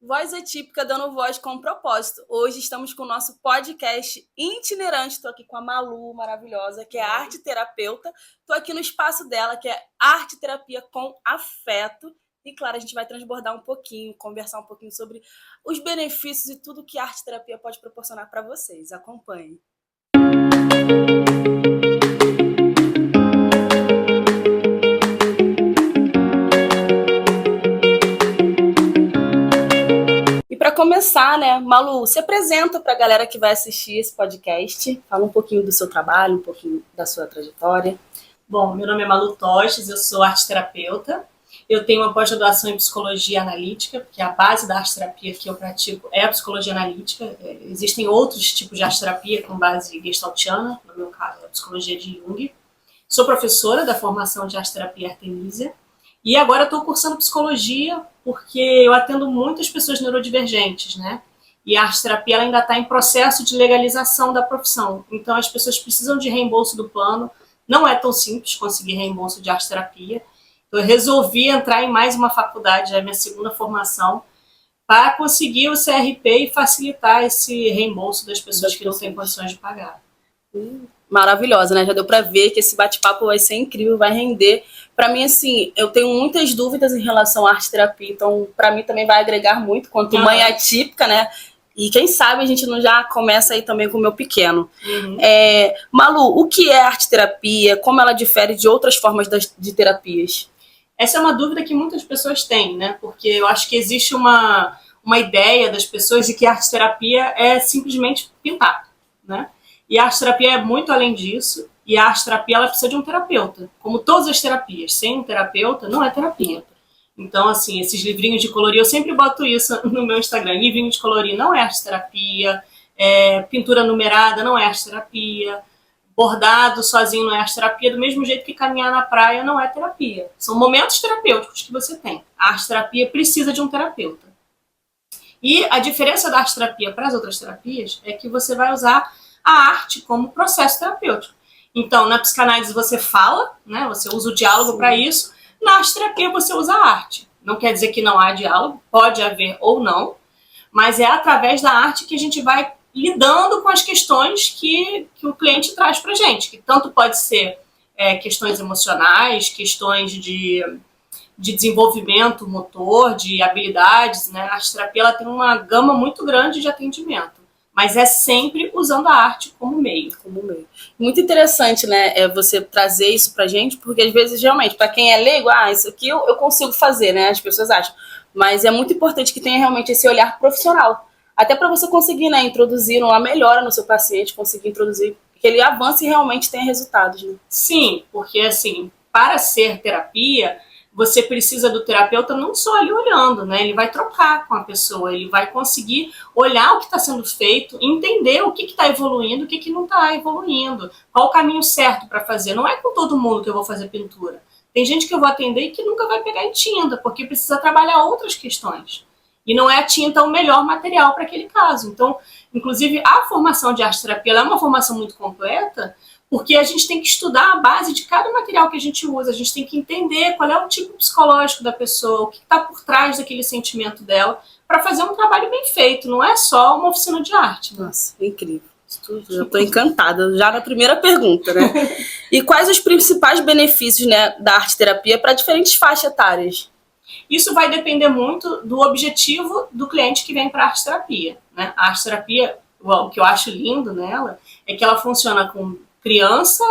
Voz Atípica dando voz com propósito. Hoje estamos com o nosso podcast itinerante. Estou aqui com a Malu, maravilhosa, que é arte terapeuta. Estou aqui no espaço dela, que é arte terapia com afeto. E claro, a gente vai transbordar um pouquinho, conversar um pouquinho sobre os benefícios e tudo que a arte terapia pode proporcionar para vocês. Acompanhe. Para começar, né, Malu, se apresenta para a galera que vai assistir esse podcast, fala um pouquinho do seu trabalho, um pouquinho da sua trajetória. Bom, meu nome é Malu Tostes, eu sou arte-terapeuta, eu tenho uma pós-graduação em psicologia analítica, porque a base da arte-terapia que eu pratico é a psicologia analítica. Existem outros tipos de arte-terapia com base gestaltiana, no meu caso é a psicologia de Jung. Sou professora da formação de arte-terapia Artemisia. E agora estou cursando psicologia porque eu atendo muitas pessoas neurodivergentes, né? E a arte-terapia ela ainda está em processo de legalização da profissão. Então as pessoas precisam de reembolso do plano. Não é tão simples conseguir reembolso de arte-terapia. Então eu resolvi entrar em mais uma faculdade, é a minha segunda formação, para conseguir o CRP e facilitar esse reembolso das pessoas que não têm condições de pagar. Maravilhosa, né? Já deu para ver que esse bate-papo vai ser incrível, vai render. Para mim, assim, eu tenho muitas dúvidas em relação à arte-terapia, então para mim também vai agregar muito, quanto mãe atípica, né? E quem sabe a gente não já começa aí também com o meu pequeno. Malu, o que é arte-terapia? Como ela difere de outras formas de terapias? Essa é uma dúvida que muitas pessoas têm, né? Porque eu acho que existe uma ideia das pessoas de que a arte-terapia é simplesmente pintar, né? E a arte-terapia é muito além disso, e a arte-terapia ela precisa de um terapeuta. Como todas as terapias, sem um terapeuta não é terapia. Então, assim, esses livrinhos de colorir, eu sempre boto isso no meu Instagram. Livrinho de colorir não é arte-terapia, pintura numerada não é arte-terapia, bordado sozinho não é arte-terapia, do mesmo jeito que caminhar na praia não é terapia. São momentos terapêuticos que você tem. A arte-terapia precisa de um terapeuta. E a diferença da arte-terapia para as outras terapias é que você vai usar a arte como processo terapêutico. Então, na psicanálise você fala, né? Você usa o diálogo para isso. Na arte-terapia você usa a arte. Não quer dizer que não há diálogo, pode haver ou não, mas é através da arte que a gente vai lidando com as questões que o cliente traz para a gente, que tanto pode ser questões emocionais, questões de desenvolvimento motor, de habilidades, né? A arte-terapia ela tem uma gama muito grande de atendimento. Mas é sempre usando a arte como meio. Muito interessante, né, você trazer isso pra gente, porque às vezes, realmente, para quem é leigo, isso aqui eu consigo fazer, né, as pessoas acham. Mas é muito importante que tenha realmente esse olhar profissional. Até para você conseguir, né, introduzir uma melhora no seu paciente, conseguir introduzir, que ele avance e realmente tenha resultados, né? Sim, porque assim, para ser terapia, você precisa do terapeuta não só ali olhando, né? Ele vai trocar com a pessoa, ele vai conseguir olhar o que está sendo feito, entender o que está evoluindo, o que não está evoluindo, qual o caminho certo para fazer. Não é com todo mundo que eu vou fazer pintura. Tem gente que eu vou atender e que nunca vai pegar em tinta, porque precisa trabalhar outras questões. E não é a tinta o melhor material para aquele caso. Então, inclusive, a formação de arte-terapia é uma formação muito completa, porque a gente tem que estudar a base de cada material que a gente usa, a gente tem que entender qual é o tipo psicológico da pessoa, o que está por trás daquele sentimento dela, para fazer um trabalho bem feito, não é só uma oficina de arte. Nossa, incrível. Já estou encantada, já na primeira pergunta, né? E quais os principais benefícios, né, da arte-terapia para diferentes faixas etárias? Isso vai depender muito do objetivo do cliente que vem para a arte-terapia, né? A arte-terapia, o que eu acho lindo nela, é que ela funciona com criança,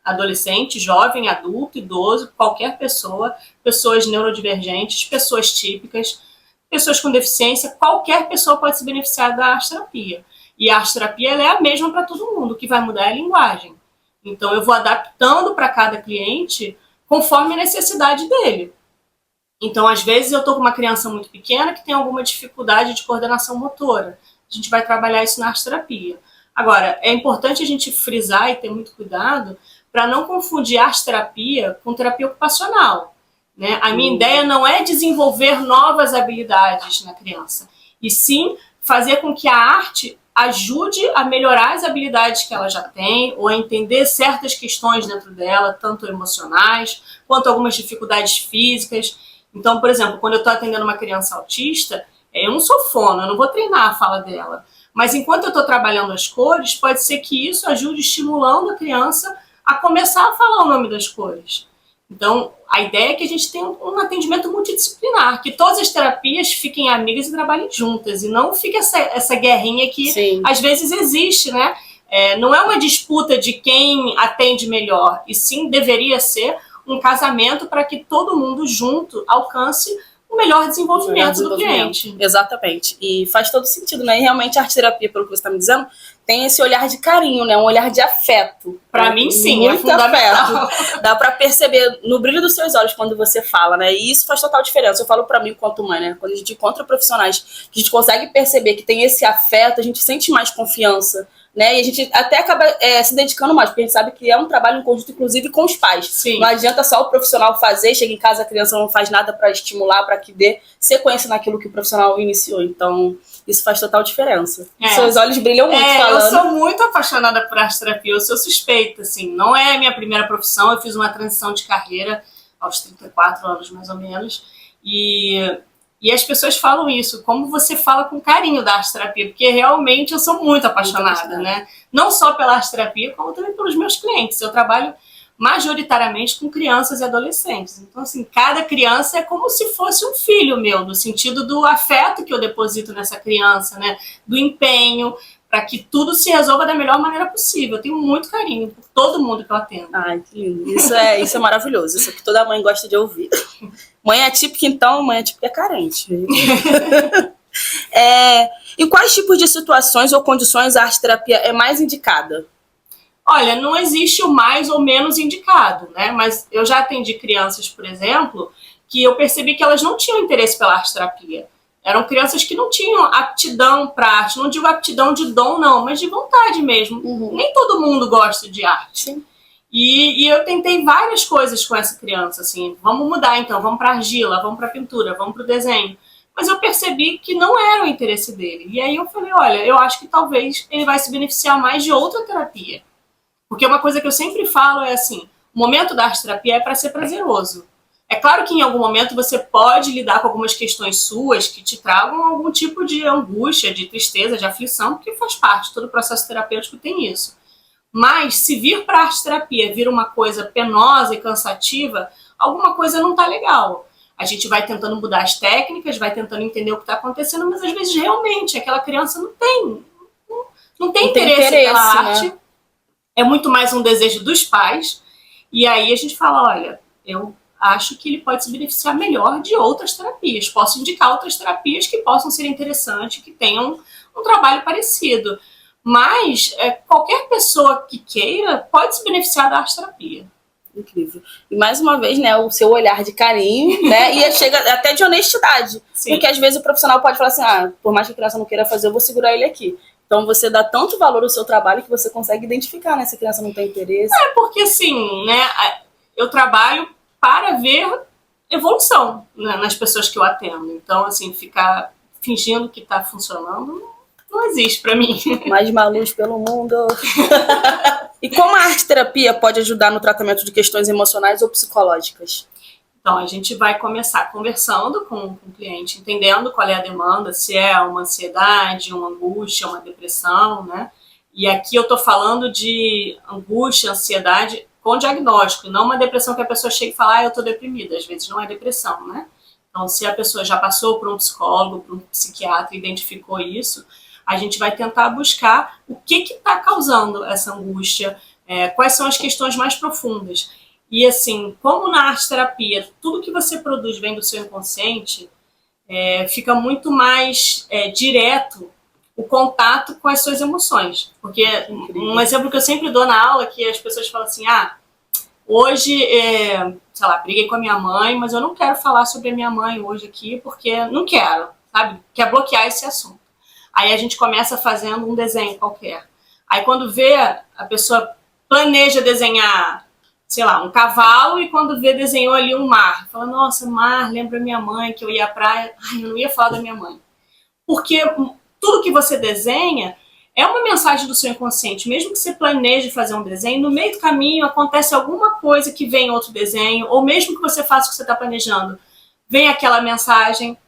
adolescente, jovem, adulto, idoso, qualquer pessoa, pessoas neurodivergentes, pessoas típicas, pessoas com deficiência, qualquer pessoa pode se beneficiar da arte-terapia. E a arte-terapia ela é a mesma para todo mundo, o que vai mudar é a linguagem. Então eu vou adaptando para cada cliente conforme a necessidade dele. Então, às vezes, eu estou com uma criança muito pequena que tem alguma dificuldade de coordenação motora. A gente vai trabalhar isso na arte-terapia. Agora, é importante a gente frisar e ter muito cuidado para não confundir arte-terapia com terapia ocupacional, né? A minha ideia não é desenvolver novas habilidades na criança, e sim fazer com que a arte ajude a melhorar as habilidades que ela já tem, ou a entender certas questões dentro dela, tanto emocionais, quanto algumas dificuldades físicas. Então, por exemplo, quando eu estou atendendo uma criança autista, Eu não sou fono, eu não vou treinar a fala dela. Mas enquanto eu estou trabalhando as cores, pode ser que isso ajude estimulando a criança a começar a falar o nome das cores. Então, a ideia é que a gente tenha um atendimento multidisciplinar, que todas as terapias fiquem amigas e trabalhem juntas, e não fique essa guerrinha que Sim. às vezes existe, né? Não é uma disputa de quem atende melhor, e sim deveria ser um casamento para que todo mundo junto alcance o melhor desenvolvimento do cliente. Exatamente. E faz todo sentido, né? E realmente a arte-terapia, pelo que você está me dizendo, tem esse olhar de carinho, né? Um olhar de afeto. Para mim, sim, muito afeto. Dá para perceber no brilho dos seus olhos quando você fala, né? E isso faz total diferença. Eu falo para mim, enquanto mãe, né? Quando a gente encontra profissionais que a gente consegue perceber que tem esse afeto, a gente sente mais confiança, né? E a gente até acaba se dedicando mais, porque a gente sabe que é um trabalho em conjunto, inclusive com os pais. Sim. Não adianta só o profissional fazer, chega em casa, a criança não faz nada para estimular, para que dê sequência naquilo que o profissional iniciou. Então, isso faz total diferença. Seus olhos brilham muito falando. Eu sou muito apaixonada por arte-terapia, eu sou suspeita, assim. Não é a minha primeira profissão, eu fiz uma transição de carreira aos 34 anos, mais ou menos. E as pessoas falam isso, como você fala com carinho da arte-terapia, porque realmente eu sou muito apaixonada, né? Não só pela arte-terapia, como também pelos meus clientes. Eu trabalho majoritariamente com crianças e adolescentes. Então, assim, cada criança é como se fosse um filho meu, no sentido do afeto que eu deposito nessa criança, né? Do empenho, para que tudo se resolva da melhor maneira possível. Eu tenho muito carinho por todo mundo que eu atendo. Ai, que lindo. Isso é maravilhoso. Isso é que toda mãe gosta de ouvir. Mãe atípica, então, mãe atípica é carente. Em quais tipos de situações ou condições a arte-terapia é mais indicada? Olha, não existe o mais ou menos indicado, né? Mas eu já atendi crianças, por exemplo, que eu percebi que elas não tinham interesse pela arte-terapia. Eram crianças que não tinham aptidão para arte. Não digo aptidão de dom, não, mas de vontade mesmo. Uhum. Nem todo mundo gosta de arte. Sim. E eu tentei várias coisas com essa criança, assim, vamos mudar então, vamos para argila, vamos para pintura, vamos para o desenho. Mas eu percebi que não era o interesse dele. E aí eu falei, olha, eu acho que talvez ele vai se beneficiar mais de outra terapia. Porque uma coisa que eu sempre falo é assim, o momento da arte-terapia é para ser prazeroso. É claro que em algum momento você pode lidar com algumas questões suas que te tragam algum tipo de angústia, de tristeza, de aflição, porque faz parte, todo processo terapêutico tem isso. Mas se vir para a arte-terapia vir uma coisa penosa e cansativa, alguma coisa não está legal. A gente vai tentando mudar as técnicas, vai tentando entender o que está acontecendo, mas às vezes realmente aquela criança não tem interesse pela arte. Né? É muito mais um desejo dos pais. E aí a gente fala, olha, eu acho que ele pode se beneficiar melhor de outras terapias. Posso indicar outras terapias que possam ser interessantes, que tenham um trabalho parecido. Mas qualquer pessoa que queira pode se beneficiar da arte-terapia. Incrível. E mais uma vez, né, o seu olhar de carinho, né, e chega até de honestidade. Sim. Porque às vezes o profissional pode falar assim, por mais que a criança não queira fazer, eu vou segurar ele aqui. Então você dá tanto valor ao seu trabalho que você consegue identificar, né, se a criança não tem interesse. Porque assim, né, eu trabalho para ver evolução, né, nas pessoas que eu atendo. Então, assim, ficar fingindo que está funcionando não existe para mim. Mais uma luz pelo mundo. E como a arte-terapia pode ajudar no tratamento de questões emocionais ou psicológicas? Então, a gente vai começar conversando com o cliente, entendendo qual é a demanda, se é uma ansiedade, uma angústia, uma depressão, né? E aqui eu tô falando de angústia, ansiedade com diagnóstico, não uma depressão que a pessoa chega e fala, eu tô deprimida. Às vezes não é depressão, né? Então, se a pessoa já passou por um psicólogo, por um psiquiatra e identificou isso, a gente vai tentar buscar o que está causando essa angústia, quais são as questões mais profundas. E assim, como na arte-terapia, tudo que você produz vem do seu inconsciente, fica muito mais direto o contato com as suas emoções. Porque um exemplo que eu sempre dou na aula, que as pessoas falam assim, hoje, sei lá, briguei com a minha mãe, mas eu não quero falar sobre a minha mãe hoje aqui, porque não quero, sabe? Quer bloquear esse assunto. Aí a gente começa fazendo um desenho qualquer. Aí quando vê, a pessoa planeja desenhar, sei lá, um cavalo, e quando vê, desenhou ali um mar. Fala, nossa, mar, lembra minha mãe, que eu ia à praia. Eu não ia falar da minha mãe. Porque tudo que você desenha é uma mensagem do seu inconsciente. Mesmo que você planeje fazer um desenho, no meio do caminho acontece alguma coisa que vem outro desenho, ou mesmo que você faça o que você está planejando, vem aquela mensagem.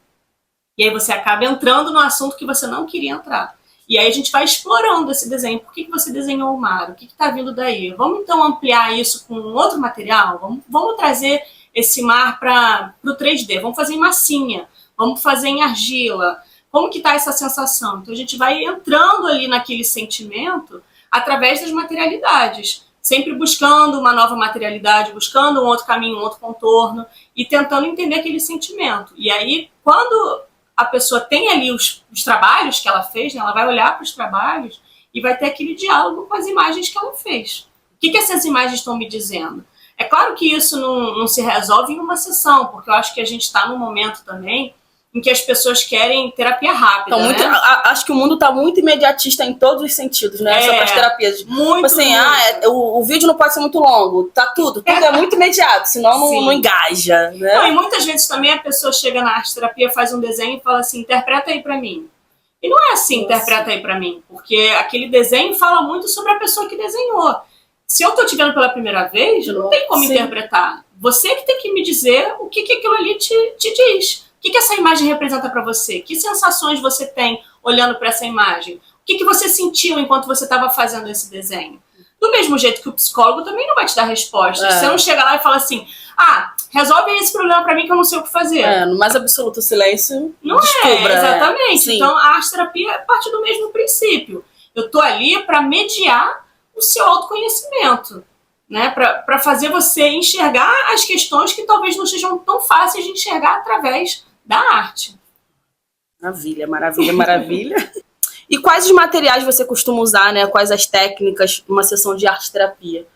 E aí você acaba entrando no assunto que você não queria entrar. E aí a gente vai explorando esse desenho. Por que você desenhou o mar? O que está vindo daí? Vamos então ampliar isso com outro material? Vamos trazer esse mar para o 3D. Vamos fazer em massinha. Vamos fazer em argila. Como que está essa sensação? Então a gente vai entrando ali naquele sentimento através das materialidades. Sempre buscando uma nova materialidade, buscando um outro caminho, um outro contorno e tentando entender aquele sentimento. E aí, quando a pessoa tem ali os trabalhos que ela fez, né, ela vai olhar para os trabalhos e vai ter aquele diálogo com as imagens que ela fez. O que essas imagens estão me dizendo? É claro que isso não se resolve em uma sessão, porque eu acho que a gente está num momento também em que as pessoas querem terapia rápida, então, né? Acho que o mundo está muito imediatista em todos os sentidos, né? Só para as terapias. Muito, assim, o vídeo não pode ser muito longo, tudo é muito imediato, senão não engaja, né? Não, e muitas vezes também a pessoa chega na arte terapia, faz um desenho e fala assim, interpreta aí para mim. E não é assim, interpreta aí para mim, porque aquele desenho fala muito sobre a pessoa que desenhou. Se eu estou te vendo pela primeira vez, não tem como interpretar. Você que tem que me dizer o que aquilo ali te diz. O que essa imagem representa para você? Que sensações você tem olhando para essa imagem? O que você sentiu enquanto você estava fazendo esse desenho? Do mesmo jeito que o psicólogo também não vai te dar resposta. Você não chega lá e fala assim, resolve esse problema para mim que eu não sei o que fazer. No mais absoluto silêncio, não descubra. Exatamente. Então a arte terapia é parte do mesmo princípio. Eu tô ali para mediar o seu autoconhecimento, né? Para fazer você enxergar as questões que talvez não sejam tão fáceis de enxergar através da arte. Maravilha, maravilha, maravilha. E quais os materiais você costuma usar, né? Quais as técnicas numa sessão de arte terapia?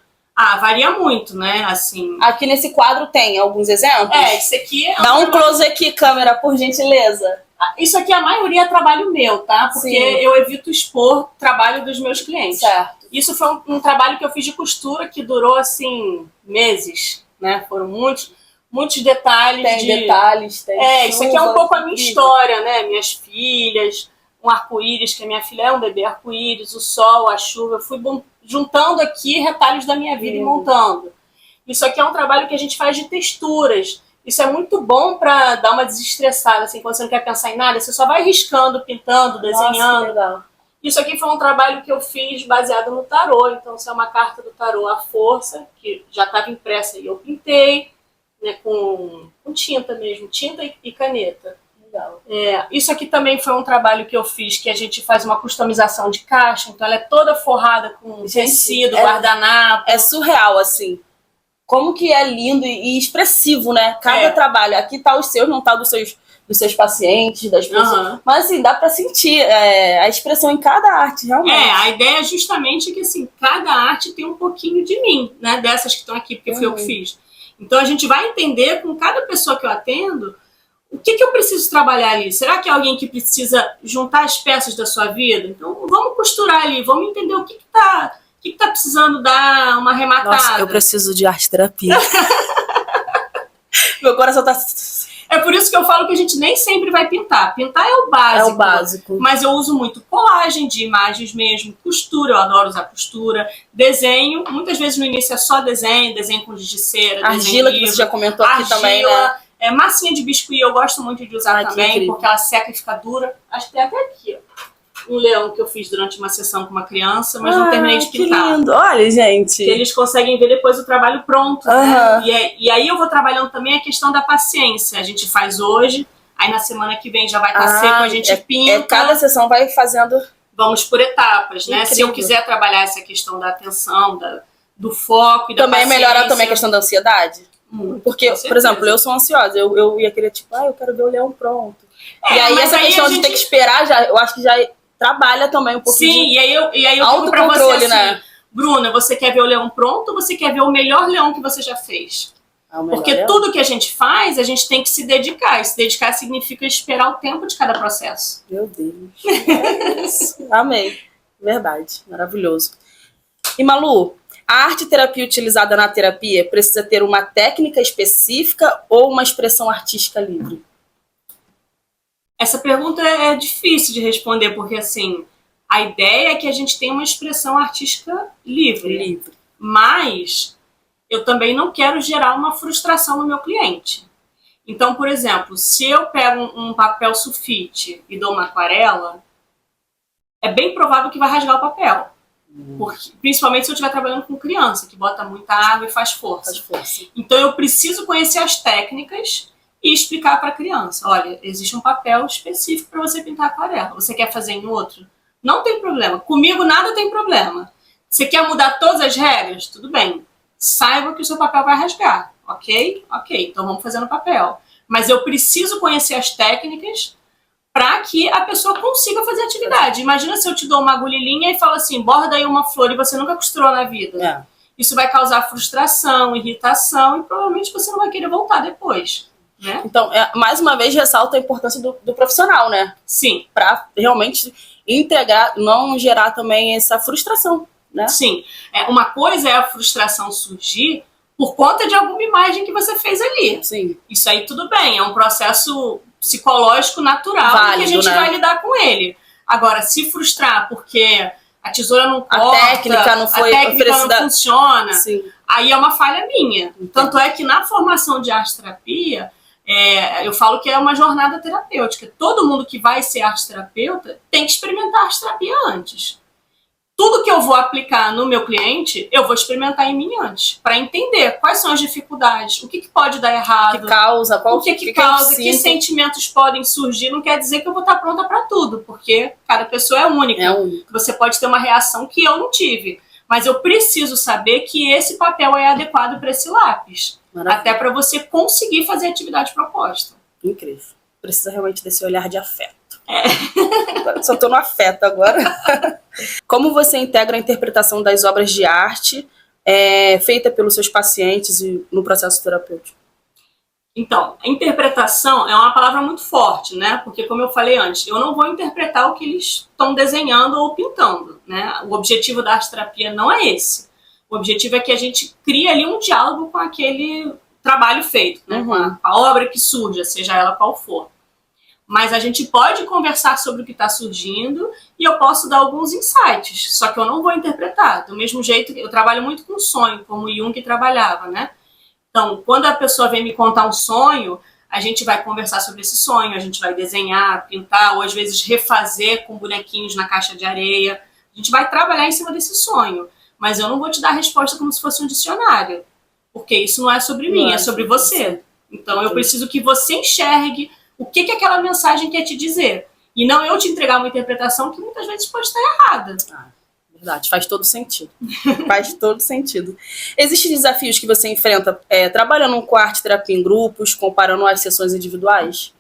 Varia muito, né? Assim. Aqui nesse quadro tem alguns exemplos? Isso aqui é Dá um close aqui, câmera, por gentileza. Isso aqui, a maioria é trabalho meu, tá? Porque eu evito expor trabalho dos meus clientes. Certo. Isso foi um trabalho que eu fiz de costura que durou, assim, meses, né? Foram muitos detalhes. Tem detalhes, tem isso aqui é um pouco a minha história, né? Minhas filhas, um arco-íris, que a minha filha é um bebê arco-íris, o sol, a chuva. Eu fui juntando aqui retalhos da minha vida e montando. Isso aqui é um trabalho que a gente faz de texturas. Isso é muito bom para dar uma desestressada, assim, quando você não quer pensar em nada, você só vai riscando, pintando, desenhando. Nossa, que legal. Isso aqui foi um trabalho que eu fiz baseado no tarô. Então, isso é uma carta do tarô, a força, que já estava impressa e eu pintei, né, com tinta mesmo, tinta e caneta. Legal. Isso aqui também foi um trabalho que eu fiz, que a gente faz uma customização de caixa, então ela é toda forrada com tecido, guardanapo. É surreal, assim. Como que é lindo e expressivo, né? Cada trabalho. Aqui tá os seus, não tá dos seus pacientes, das pessoas. Mas assim, dá pra sentir a expressão em cada arte, realmente. A ideia é justamente que assim, cada arte tem um pouquinho de mim, né? Dessas que estão aqui, porque foi eu que fiz. Então a gente vai entender com cada pessoa que eu atendo o que eu preciso trabalhar ali. Será que é alguém que precisa juntar as peças da sua vida? Então vamos costurar ali, vamos entender o que tá precisando dar uma arrematada. Nossa, eu preciso de arte terapia. Meu coração tá... É por isso que eu falo que a gente nem sempre vai pintar. Pintar é o básico. É o básico. Mas eu uso muito colagem de imagens mesmo, costura, eu adoro usar costura, desenho, muitas vezes no início é só desenho com giz de cera, argila, que você já comentou aqui também, né? Massinha de biscuit eu gosto muito de usar também, porque ela seca e fica dura. Acho que tem até aqui, ó. Um leão que eu fiz durante uma sessão com uma criança, mas não terminei de pintar. Que lindo. Olha, gente. Que eles conseguem ver depois o trabalho pronto, né? E aí eu vou trabalhando também a questão da paciência. A gente faz hoje, aí na semana que vem já vai estar seco, a gente pinta. Cada sessão vai fazendo... Vamos por etapas, né? Incrível. Se eu quiser trabalhar essa questão da atenção, do foco e da também paciência... melhora também a questão da ansiedade? Porque, por exemplo, eu sou ansiosa. Eu ia querer, tipo, eu quero ver o leão pronto. E aí essa questão de ter que esperar, eu acho que já... trabalha também um pouquinho. Sim, e aí eu digo pra você assim, né? Bruna, você quer ver o leão pronto ou você quer ver o melhor leão que você já fez? Porque tudo que a gente faz, a gente tem que se dedicar. E se dedicar significa esperar o tempo de cada processo. Meu Deus. Amei. Verdade. Maravilhoso. E Malu, a arte terapia utilizada na terapia precisa ter uma técnica específica ou uma expressão artística livre? Essa pergunta é difícil de responder, porque assim, a ideia é que a gente tenha uma expressão artística livre. Mas eu também não quero gerar uma frustração no meu cliente. Então, por exemplo, se eu pego um papel sulfite e dou uma aquarela, é bem provável que vai rasgar o papel. Porque, principalmente se eu estiver trabalhando com criança, que bota muita água e faz força. Então eu preciso conhecer as técnicas e explicar para a criança. Olha, existe um papel específico para você pintar aquarela. Você quer fazer em outro? Não tem problema. Comigo nada tem problema. Você quer mudar todas as regras? Tudo bem. Saiba que o seu papel vai rasgar. Ok? Ok, então vamos fazer no papel. Mas eu preciso conhecer as técnicas para que a pessoa consiga fazer atividade. Imagina se eu te dou uma agulhinha e falo assim, borda aí uma flor e você nunca costurou na vida. Isso vai causar frustração, irritação e provavelmente você não vai querer voltar depois. Né? Então, mais uma vez, ressalta a importância do profissional, né? Sim. Para realmente integrar, não gerar também essa frustração, né? Sim. Uma coisa é a frustração surgir por conta de alguma imagem que você fez ali. Sim. Isso aí tudo bem, é um processo psicológico natural válido, que a gente vai lidar com ele. Agora, se frustrar porque a tesoura não corta, a técnica não foi oferecida, não funciona, sim, aí é uma falha minha. Tanto é que na formação de arte-terapia, eu falo que é uma jornada terapêutica. Todo mundo que vai ser arte-terapeuta tem que experimentar arte-terapia antes. Tudo que eu vou aplicar no meu cliente, eu vou experimentar em mim antes, para entender quais são as dificuldades, o que pode dar errado, o que causa, que sentimentos podem surgir. Não quer dizer que eu vou estar pronta para tudo, porque cada pessoa é única. Você pode ter uma reação que eu não tive, mas eu preciso saber que esse papel é adequado para esse lápis, até para você conseguir fazer a atividade proposta. Incrível. Precisa realmente desse olhar de afeto. Só tô no afeto agora. Como você integra a interpretação das obras de arte feita pelos seus pacientes e no processo terapêutico? Então, a interpretação é uma palavra muito forte, né? Porque, como eu falei antes, eu não vou interpretar o que eles estão desenhando ou pintando, né? O objetivo da arte-terapia não é esse. O objetivo é que a gente crie ali um diálogo com aquele trabalho feito, né? Com a obra que surja, seja ela qual for. Mas a gente pode conversar sobre o que está surgindo e eu posso dar alguns insights, só que eu não vou interpretar. Do mesmo jeito, eu trabalho muito com sonho, como Jung trabalhava, né? Então, quando a pessoa vem me contar um sonho, a gente vai conversar sobre esse sonho, a gente vai desenhar, pintar, ou às vezes refazer com bonequinhos na caixa de areia. A gente vai trabalhar em cima desse sonho, mas eu não vou te dar a resposta como se fosse um dicionário, porque isso não é sobre mim, é sobre você. Então, eu preciso que você enxergue o que aquela mensagem quer te dizer. E não eu te entregar uma interpretação que muitas vezes pode estar errada. Verdade, faz todo sentido. Faz todo sentido. Existem desafios que você enfrenta trabalhando com arte-terapia em grupos, comparando as sessões individuais?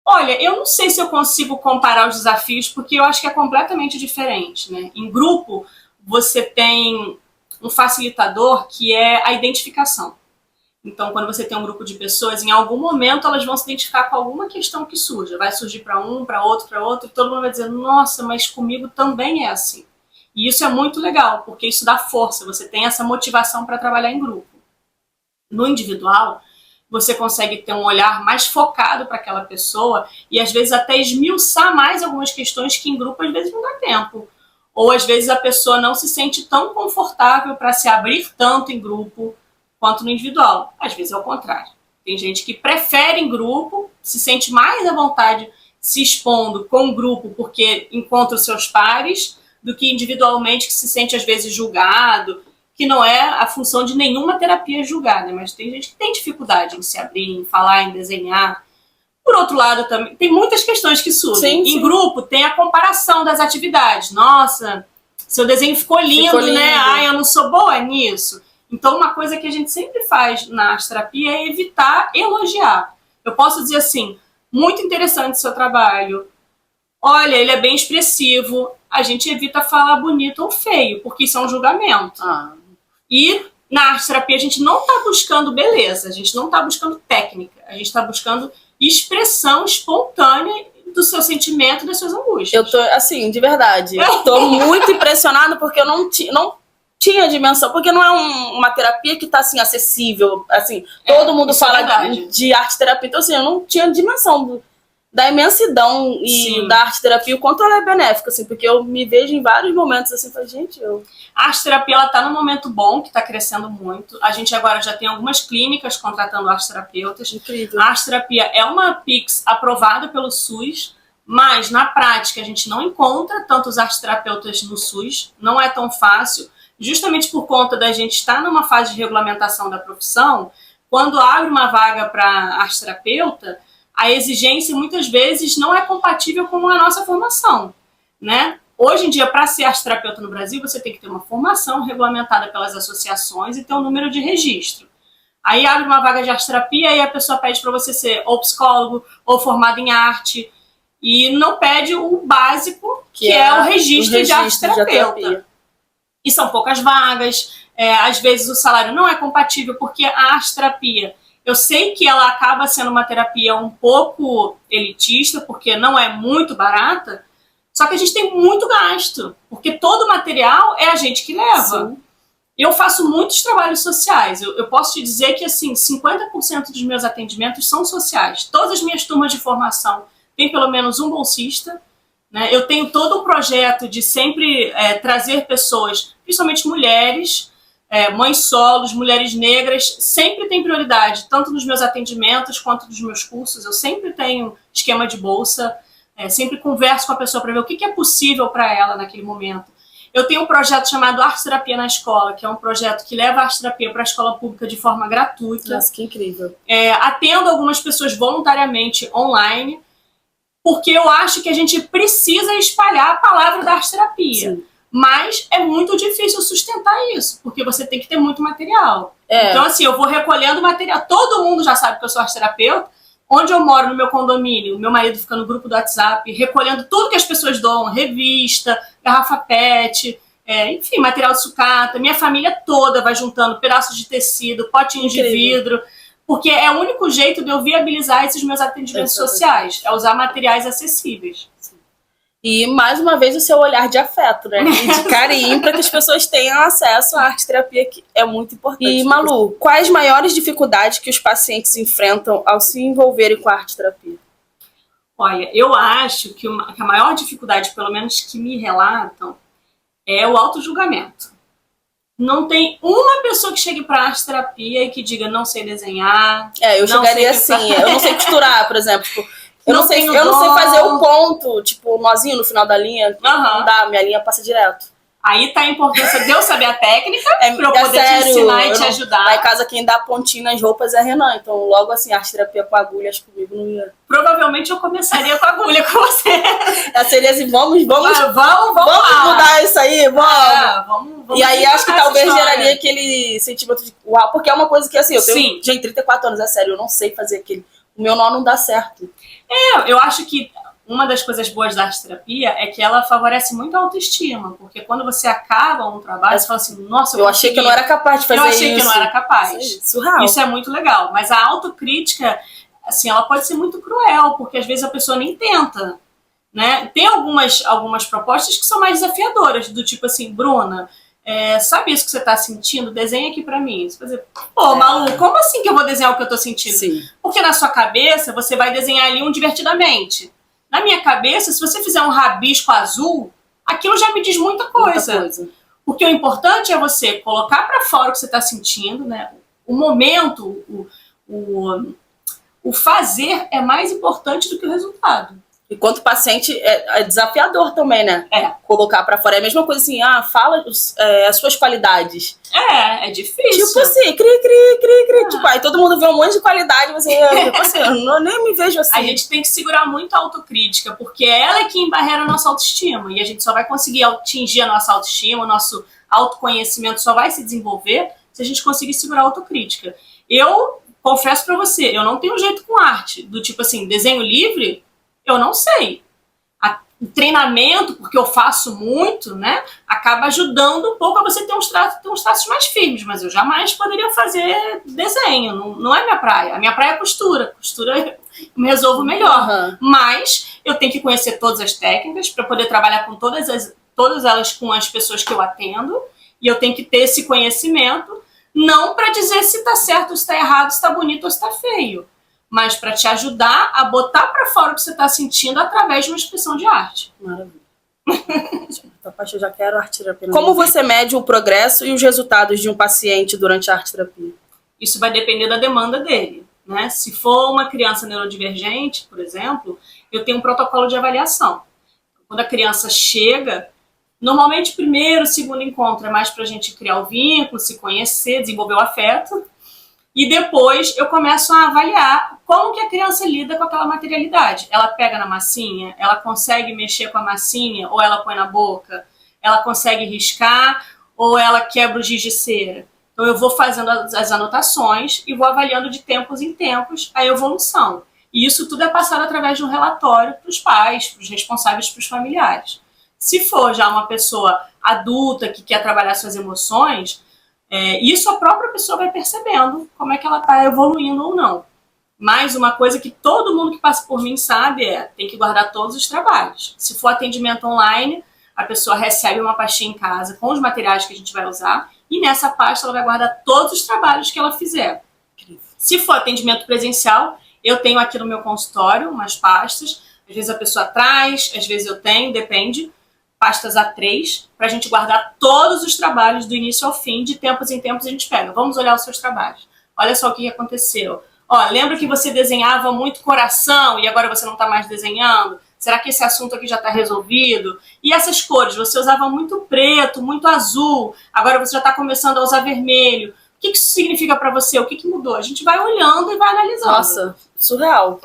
Olha, eu não sei se eu consigo comparar os desafios, porque eu acho que é completamente diferente, né? Em grupo, você tem um facilitador que é a identificação. Então, quando você tem um grupo de pessoas, em algum momento elas vão se identificar com alguma questão que surja. Vai surgir para um, para outro, e todo mundo vai dizer, nossa, mas comigo também é assim. E isso é muito legal, porque isso dá força, você tem essa motivação para trabalhar em grupo. No individual, você consegue ter um olhar mais focado para aquela pessoa e às vezes até esmiuçar mais algumas questões que em grupo às vezes não dá tempo. Ou às vezes a pessoa não se sente tão confortável para se abrir tanto em grupo quanto no individual. Às vezes é o contrário. Tem gente que prefere em grupo, se sente mais à vontade se expondo com o grupo porque encontra os seus pares, do que individualmente que se sente às vezes julgado, que não é a função de nenhuma terapia julgar, né? Mas tem gente que tem dificuldade em se abrir, em falar, em desenhar. Por outro lado, também tem muitas questões que surgem. Em grupo tem a comparação das atividades. Nossa, seu desenho ficou lindo, né? Ai, eu não sou boa nisso. Então, uma coisa que a gente sempre faz na arte-terapia é evitar elogiar. Eu posso dizer assim, muito interessante o seu trabalho. Olha, ele é bem expressivo. A gente evita falar bonito ou feio, porque isso é um julgamento. E na arte-terapia a gente não está buscando beleza, a gente não está buscando técnica, a gente está buscando expressão espontânea do seu sentimento e das suas angústias. Eu tô, assim, de verdade, eu tô muito impressionada porque eu não tinha dimensão, porque não é uma terapia que tá assim, acessível, assim, todo mundo fala de arte-terapia, então assim, eu não tinha dimensão da imensidão e da arte-terapia, o quanto ela é benéfica, assim, porque eu me vejo em vários momentos, assim, falei, gente, A arte-terapia, ela tá num momento bom, que está crescendo muito. A gente agora já tem algumas clínicas contratando arte-terapeutas. Incrível. A arte-terapia é uma Pix aprovada pelo SUS, mas na prática a gente não encontra tantos arte-terapeutas no SUS, não é tão fácil, justamente por conta da gente estar numa fase de regulamentação da profissão. Quando abre uma vaga para arte-terapeuta, a exigência muitas vezes não é compatível com a nossa formação, né? Hoje em dia, para ser arte-terapeuta no Brasil, você tem que ter uma formação regulamentada pelas associações e ter um número de registro. Aí abre uma vaga de arte-terapia e a pessoa pede para você ser ou psicólogo ou formado em arte e não pede o básico, que é o registro de arte-terapeuta. E são poucas vagas, às vezes o salário não é compatível, porque a arte-terapia, eu sei que ela acaba sendo uma terapia um pouco elitista, porque não é muito barata, só que a gente tem muito gasto, porque todo o material é a gente que leva. Sim. Eu faço muitos trabalhos sociais, eu posso te dizer que assim, 50% dos meus atendimentos são sociais. Todas as minhas turmas de formação têm pelo menos um bolsista, né? Eu tenho todo um projeto de sempre trazer pessoas, principalmente mulheres, mães solos, mulheres negras, sempre tem prioridade, tanto nos meus atendimentos quanto nos meus cursos. Eu sempre tenho esquema de bolsa, sempre converso com a pessoa para ver o que é possível para ela naquele momento. Eu tenho um projeto chamado Arte Terapia na Escola, que é um projeto que leva a arte terapia para a escola pública de forma gratuita. Nossa, que incrível. Atendo algumas pessoas voluntariamente online, porque eu acho que a gente precisa espalhar a palavra da arte terapia. Sim. Mas é muito difícil sustentar isso, porque você tem que ter muito material. Então, assim, eu vou recolhendo material. Todo mundo já sabe que eu sou arte-terapeuta. Onde eu moro, no meu condomínio, meu marido fica no grupo do WhatsApp, recolhendo tudo que as pessoas doam, revista, garrafa PET, enfim, material de sucata. Minha família toda vai juntando pedaços de tecido, potinhos de vidro, porque é o único jeito de eu viabilizar esses meus atendimentos sociais, é usar materiais acessíveis. E, mais uma vez, o seu olhar de afeto, né? E de carinho, para que as pessoas tenham acesso à arte-terapia, que é muito importante. E, Malu, quais maiores dificuldades que os pacientes enfrentam ao se envolverem com a arte-terapia? Olha, eu acho que a maior dificuldade, pelo menos que me relatam, é o autojulgamento. Não tem uma pessoa que chegue para a arte-terapia e que diga, não sei desenhar. Eu chegaria assim, eu não sei costurar, por exemplo, eu não sei fazer o ponto, tipo, o nozinho no final da linha. Não dá, minha linha passa direto. Aí tá a importância de eu saber a técnica pra eu poder te ensinar e te ajudar. Lá em casa quem dá pontinho nas roupas é Renan, então logo assim, arte-terapia com agulhas comigo não ia. Provavelmente eu começaria com agulha com você. Seria assim, vamos lá. mudar isso aí, vamos. E aí acho que talvez geraria aquele sentimento de uau, porque é uma coisa que assim, eu tenho 34 anos, é sério, eu não sei fazer aquele. O meu nó não dá certo. Eu acho que uma das coisas boas da arte-terapia é que ela favorece muito a autoestima, porque quando você acaba um trabalho, você fala assim, nossa, eu achei que eu não era capaz de fazer isso. Eu achei que eu não era capaz. Surreal. Isso é muito legal. Mas a autocrítica, assim, ela pode ser muito cruel, porque às vezes a pessoa nem tenta, né? Tem algumas propostas que são mais desafiadoras, do tipo assim, Bruna, sabe isso que você tá sentindo? Desenha aqui pra mim. Você vai dizer, Malu, como assim que eu vou desenhar o que eu tô sentindo? Sim. Porque na sua cabeça, você vai desenhar ali um divertidamente. Na minha cabeça, se você fizer um rabisco azul, aquilo já me diz muita coisa. Porque o importante é você colocar pra fora o que você tá sentindo, né? O momento, o fazer é mais importante do que o resultado. Enquanto paciente é desafiador também, né? Colocar pra fora. É a mesma coisa assim, fala as suas qualidades. É difícil. Tipo assim, cri. Tipo, aí todo mundo vê um monte de qualidade, você, tipo assim, eu nem me vejo assim. A gente tem que segurar muito a autocrítica, porque é ela que embarrera a nossa autoestima. E a gente só vai conseguir atingir a nossa autoestima, o nosso autoconhecimento só vai se desenvolver se a gente conseguir segurar a autocrítica. Eu confesso pra você, eu não tenho jeito com arte. Do tipo assim, desenho livre, eu não sei. O treinamento, porque eu faço muito, né, acaba ajudando um pouco a você ter uns traços mais firmes, mas eu jamais poderia fazer desenho, não é minha praia. A minha praia é costura eu me resolvo melhor. Mas eu tenho que conhecer todas as técnicas para poder trabalhar com todas elas com as pessoas que eu atendo, e eu tenho que ter esse conhecimento, não para dizer se está certo, se está errado, se está bonito ou se está feio, mas para te ajudar a botar para fora o que você está sentindo através de uma expressão de arte. Maravilha. Eu já quero arte-terapia. Como você mede o progresso e os resultados de um paciente durante a arte-terapia? Isso vai depender da demanda dele, né? Se for uma criança neurodivergente, por exemplo, eu tenho um protocolo de avaliação. Quando a criança chega, normalmente o primeiro, segundo encontro é mais para a gente criar o vínculo, se conhecer, desenvolver o afeto. E depois eu começo a avaliar como que a criança lida com aquela materialidade. Ela pega na massinha, ela consegue mexer com a massinha, ou ela põe na boca, ela consegue riscar, ou ela quebra o giz de cera. Então eu vou fazendo as anotações e vou avaliando de tempos em tempos a evolução. E isso tudo é passado através de um relatório para os pais, para os responsáveis, para os familiares. Se for já uma pessoa adulta que quer trabalhar suas emoções, isso a própria pessoa vai percebendo como é que ela está evoluindo ou não. Mas uma coisa que todo mundo que passa por mim sabe tem que guardar todos os trabalhos. Se for atendimento online, a pessoa recebe uma pastinha em casa com os materiais que a gente vai usar e nessa pasta ela vai guardar todos os trabalhos que ela fizer. Se for atendimento presencial, eu tenho aqui no meu consultório umas pastas. Às vezes a pessoa traz, às vezes eu tenho, depende. Pastas A3, para a gente guardar todos os trabalhos do início ao fim, de tempos em tempos a gente pega. Vamos olhar os seus trabalhos. Olha só o que aconteceu. Lembra que você desenhava muito coração e agora você não está mais desenhando? Será que esse assunto aqui já está resolvido? E essas cores, você usava muito preto, muito azul, agora você já está começando a usar vermelho. O que isso significa para você? O que mudou? A gente vai olhando e vai analisando. Nossa, surreal.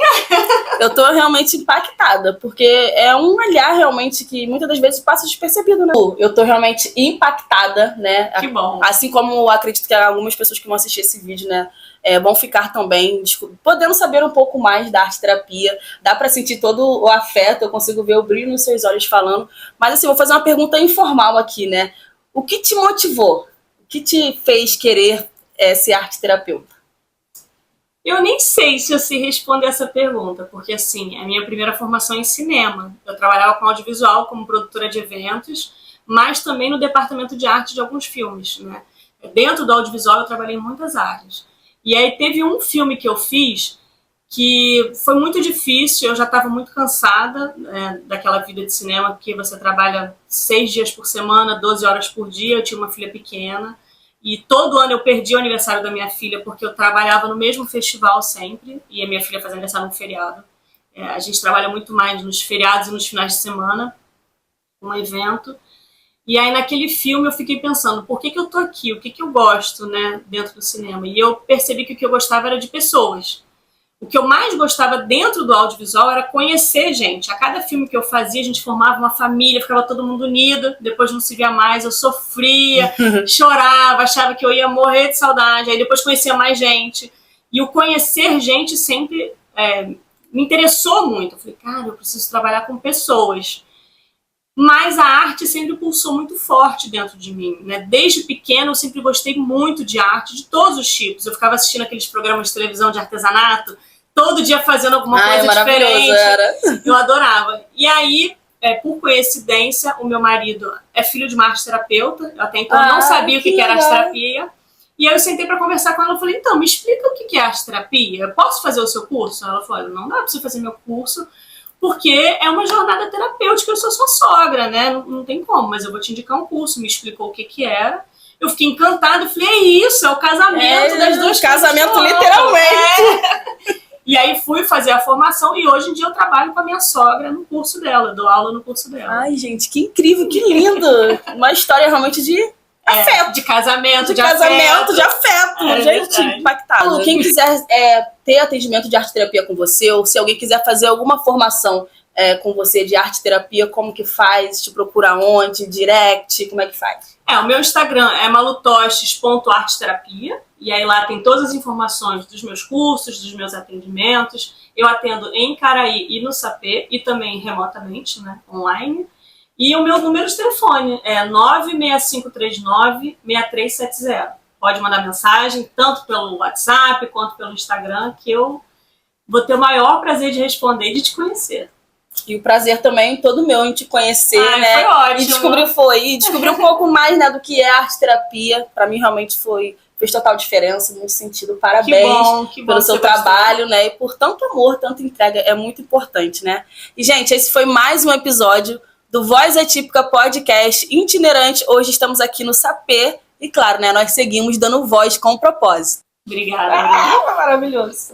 Eu tô realmente impactada, porque é um olhar realmente que muitas das vezes passa despercebido, né? Eu tô realmente impactada, né? Que bom. Assim como acredito que algumas pessoas que vão assistir esse vídeo, né, vão ficar também podendo saber um pouco mais da arte-terapia. Dá pra sentir todo o afeto, eu consigo ver o brilho nos seus olhos falando. Mas assim, vou fazer uma pergunta informal aqui, né? O que te motivou? O que te fez querer ser arte-terapeuta? Eu nem sei se eu sei responder essa pergunta, porque assim, a minha primeira formação é em cinema. Eu trabalhava com audiovisual como produtora de eventos, mas também no departamento de arte de alguns filmes, né? Dentro do audiovisual eu trabalhei em muitas áreas. E aí teve um filme que eu fiz que foi muito difícil, eu já estava muito cansada daquela vida de cinema que você trabalha 6 dias por semana, 12 horas por dia, eu tinha uma filha pequena. E todo ano eu perdi o aniversário da minha filha porque eu trabalhava no mesmo festival sempre e a minha filha fazia aniversário no feriado. A gente trabalha muito mais nos feriados e nos finais de semana, um evento. E aí naquele filme eu fiquei pensando, por que eu tô aqui? O que eu gosto, né, dentro do cinema? E eu percebi que o que eu gostava era de pessoas. O que eu mais gostava dentro do audiovisual era conhecer gente. A cada filme que eu fazia, a gente formava uma família, ficava todo mundo unido, depois não se via mais, eu sofria, chorava, achava que eu ia morrer de saudade, aí depois conhecia mais gente. E o conhecer gente sempre me interessou muito. Eu falei, cara, eu preciso trabalhar com pessoas. Mas a arte sempre pulsou muito forte dentro de mim, né? Desde pequena eu sempre gostei muito de arte, de todos os tipos. Eu ficava assistindo aqueles programas de televisão de artesanato, todo dia fazendo alguma coisa diferente. Era. Eu adorava. E aí, por coincidência, o meu marido é filho de uma arte-terapeuta. Eu até então não sabia o que era arte-terapia. E aí eu sentei para conversar com ela e falei, então, me explica o que é arte-terapia? Eu posso fazer o seu curso? Ela falou, não dá para você fazer meu curso, porque é uma jornada terapêutica, eu sou sua sogra, né? Não tem como, mas eu vou te indicar um curso. Me explicou o que era. Eu fiquei encantada, eu falei, é isso, é o casamento das duas coisas. Casamento, literalmente. E aí fui fazer a formação e hoje em dia eu trabalho com a minha sogra no curso dela, dou aula no curso dela. Ai, gente, que incrível, que lindo. Uma história realmente de afeto. De casamento, de afeto. Gente, verdade. impactado. Quem quiser ter atendimento de arte-terapia com você, ou se alguém quiser fazer alguma formação com você de arte-terapia, como que faz? Te procura onde? Direct? Como é que faz? O meu Instagram é malutostes.arteterapia. E aí lá tem todas as informações dos meus cursos, dos meus atendimentos. Eu atendo em Caraí e no Sapê, e também remotamente, né, online. E o meu número de telefone é 96539-6370. Pode mandar mensagem, tanto pelo WhatsApp quanto pelo Instagram, que eu vou ter o maior prazer de responder e de te conhecer. E o prazer também todo meu em te conhecer, né? Foi ótimo. E descobrir um pouco mais, né, do que é arte-terapia. Para mim realmente foi fez total diferença nesse sentido. Parabéns que bom pelo seu trabalho, né? E por tanto amor, tanta entrega, é muito importante, né? E, gente, esse foi mais um episódio do Voz Atípica Podcast itinerante. Hoje estamos aqui no Sapê e, claro, né, nós seguimos dando voz com propósito. Obrigada. Maravilhoso.